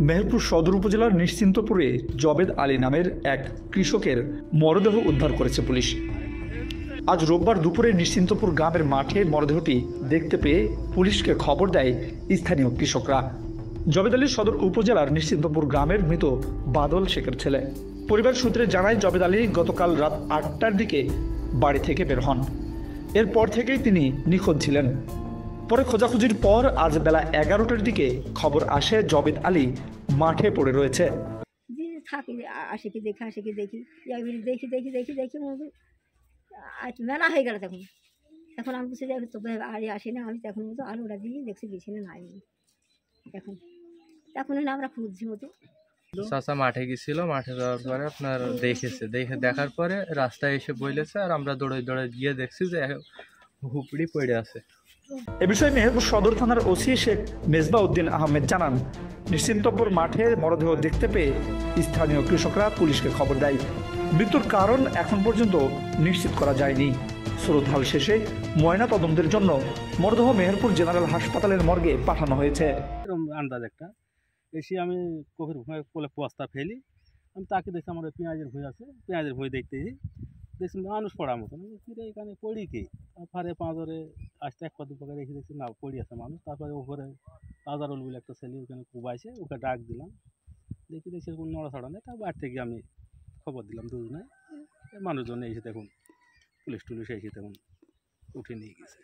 মেহেরপুর সদর উপজেলার নিশ্চিন্তপুরে জবেদ আলী নামের এক কৃষকের মরদেহ উদ্ধার করেছে পুলিশ। আজ রোববার দুপুরে নিশ্চিন্তপুর গ্রামের মাঠে মরদেহটি দেখতে পেয়ে পুলিশকে খবর দেয় স্থানীয় কৃষকরা। জবেদ আলী সদর উপজেলার নিশ্চিন্তপুর গ্রামের মৃত বাদল শেখের ছেলে। পরিবার সূত্রে জানায়, জবেদ আলী গতকাল রাত ৮টার দিকে বাড়ি থেকে বের হন। এরপর থেকেই তিনি নিখোঁজ ছিলেন। পরে খোঁজাখুঁজির পর আজ বেলা 11টার দিকে খবর আসে জবেদ আলী মাঠে পড়ে রয়েছে। থাকি আসে কি দেখি মেলা হয়ে গেল। তখন আমি বুঝে যাই তবে আর আসি না। আমি তখন মতো আলু ওটা দিয়ে দেখছি বিছানে নাই। তখন আমরা খুঁজছি মতো চাচা মাঠে গেছিল, মাঠে যাওয়ার পরে আপনার দেখার পরে রাস্তায় এসে বলেছে, আর আমরা দৌড়ে গিয়ে দেখছি যে হুপড়ি পড়ে আছে। এ বিষয়ে মেহেরপুর সদর থানার ওসি শেখ মেজবাউদ্দিন আহমেদ জানান, নিশ্চিন্তপুর মাঠে মরদেহ দেখতে পেয়ে স্থানীয় কৃষকরা পুলিশকে খবর দেয়। মৃত্যুর কারণ এখন পর্যন্ত নিশ্চিত করা যায়নি। শ্রদ্ধাল শেষে ময়না তদন্তের জন্য মরদেহ মেহেরপুর জেনারেল হাসপাতালের মর্গে পাঠানো হয়েছে। আন্দাজ একটা এসে আমি কোকের কোলে পোস্তা ফেলি, আমি তাকে দেখছি আমার পেঁয়াজের ভুঁই আছে, পেঁয়াজের ভুঁই দেখছি মানুষ পড়ার মতন। কিরে এখানে পড়ি কি? তারপরে পাঁচরে আসতে এক দু পাকে রেখে দেখছি না পড়ি আছে মানুষ। তারপরে ওপরে আজারুল বলে একটা ছেলে ওখানে কুবাইছে, ওকে ডাক দিলাম, দেখছি কোনো নড়াছড়া নেই। তার বাড়ি থেকে আমি খবর দিলাম দুজনে, মানুষজন এসে দেখুন পুলিশ টুলিশ এসে দেখুন উঠে নিয়ে গেছে।